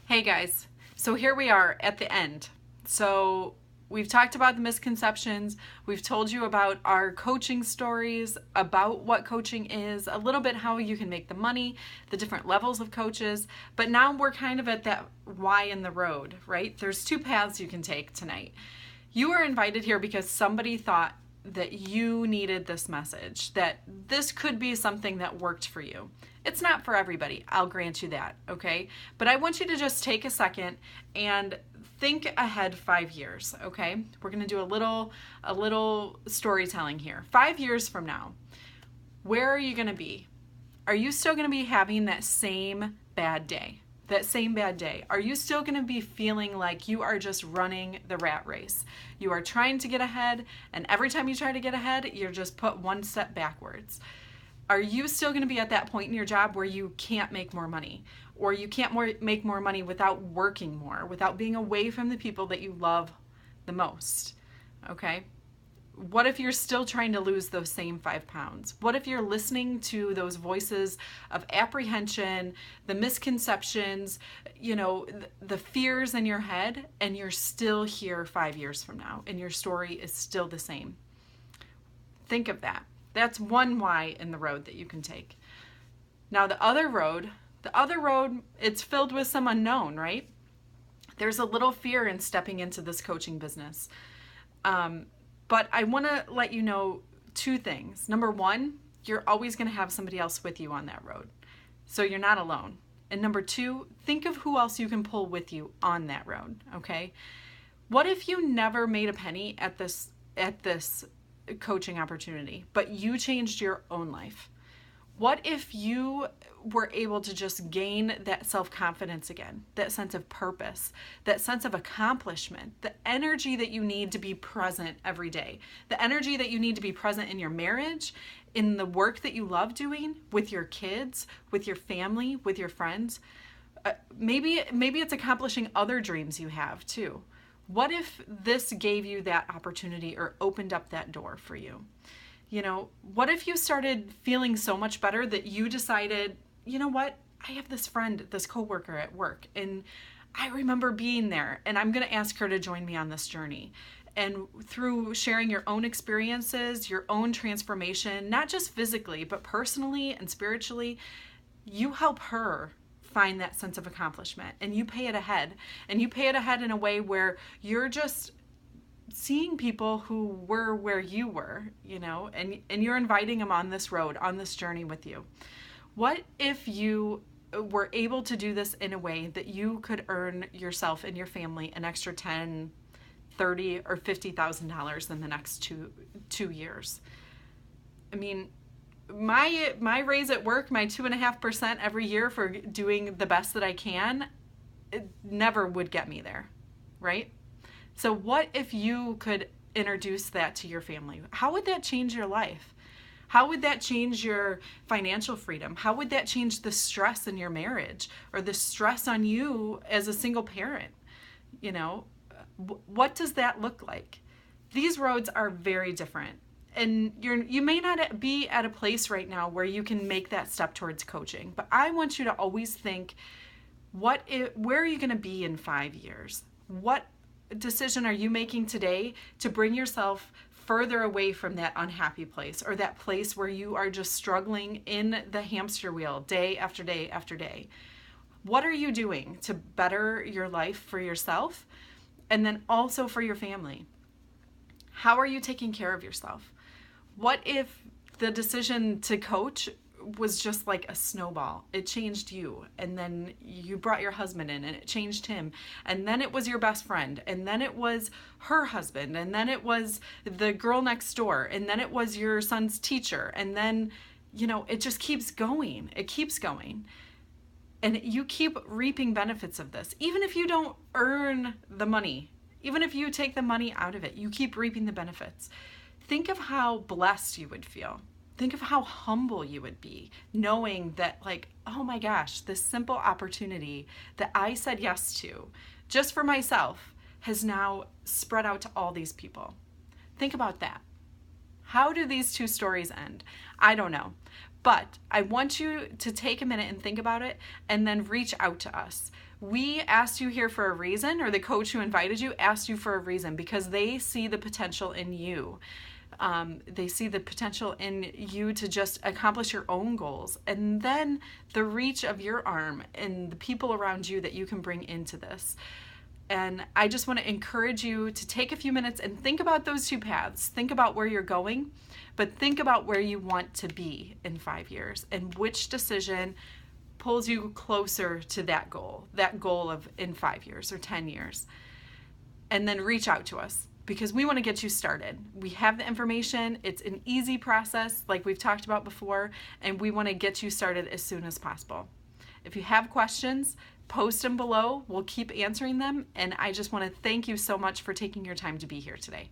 Hey guys, so here we are at the end. So we've talked about the misconceptions, we've told you about our coaching stories, about what coaching is, a little bit how you can make the money, the different levels of coaches, but now we're kind of at that why in the road, right? There's two paths you can take tonight. You were invited here because somebody thought that you needed this message, that this could be something that worked for you. It's not for everybody, I'll grant you that, okay? But I want you to just take a second and think ahead 5 years, okay? We're gonna do a little storytelling here. 5 years from now, where are you gonna be? Are you still gonna be having that same bad day? That same bad day? Are you still going to be feeling like you are just running the rat race? You are trying to get ahead, and every time you try to get ahead, you're just put one step backwards. Are you still going to be at that point in your job where you can't make more money? Or you can't make more money without working more, without being away from the people that you love the most? Okay? What if you're still trying to lose those same 5 pounds? What if you're listening to those voices of apprehension, the misconceptions, the fears in your head, and you're still here 5 years from now and your story is still the same? Think of that. That's one why in the road that you can take. Now the other road, it's filled with some unknown, right? There's a little fear in stepping into this coaching business. But I want to let you know two things. Number one, you're always going to have somebody else with you on that road. So you're not alone. And number two, think of who else you can pull with you on that road, okay? What if you never made a penny at this coaching opportunity, but you changed your own life? What if you were able to just gain that self-confidence again, that sense of purpose, that sense of accomplishment, the energy that you need to be present every day, the energy that you need to be present in your marriage, in the work that you love doing, with your kids, with your family, with your friends? Maybe it's accomplishing other dreams you have too. What if this gave you that opportunity or opened up that door for you? What if you started feeling so much better that you decided, you know what, I have this friend, this coworker at work, and I remember being there, and I'm going to ask her to join me on this journey. And through sharing your own experiences, your own transformation, not just physically, but personally and spiritually, you help her find that sense of accomplishment, and you pay it ahead. And you pay it ahead in a way where you're just seeing people who were where you were, and you're inviting them on this road, on this journey with you. What if you were able to do this in a way that you could earn yourself and your family an extra 10, 30, or $50,000 in the next two years? I mean, my raise at work, my 2.5% every year for doing the best that I can, it never would get me there, right? So what if you could introduce that to your family? How would that change your life? How would that change your financial freedom? How would that change the stress in your marriage or the stress on you as a single parent? What does that look like? These roads are very different. And you may not be at a place right now where you can make that step towards coaching, but I want you to always think, where are you going to be in 5 years? What decision are you making today to bring yourself further away from that unhappy place, or that place where you are just struggling in the hamster wheel day after day after day? What are you doing to better your life for yourself and then also for your family? How are you taking care of yourself? What if the decision to coach was just like a snowball? It changed you, and then you brought your husband in and it changed him, and then it was your best friend, and then it was her husband, and then it was the girl next door, and then it was your son's teacher, and then it just keeps going. It keeps going, and you keep reaping benefits of this. Even if you don't earn the money, even if you take the money out of it, you keep reaping the benefits. Think of how blessed you would feel. Think of how humble you would be knowing that, oh my gosh, this simple opportunity that I said yes to just for myself has now spread out to all these people. Think about that. How do these two stories end? I don't know. But I want you to take a minute and think about it and then reach out to us. We asked you here for a reason, or the coach who invited you asked you for a reason, because they see the potential in you. They see the potential in you to just accomplish your own goals, and then the reach of your arm and the people around you that you can bring into this. And I just want to encourage you to take a few minutes and think about those two paths. Think about where you're going, but think about where you want to be in 5 years, and which decision pulls you closer to that goal of in 5 years or 10 years. And then reach out to us, because we want to get you started. We have the information. It's an easy process, like we've talked about before, and we want to get you started as soon as possible. If you have questions, post them below. We'll keep answering them. And I just want to thank you so much for taking your time to be here today.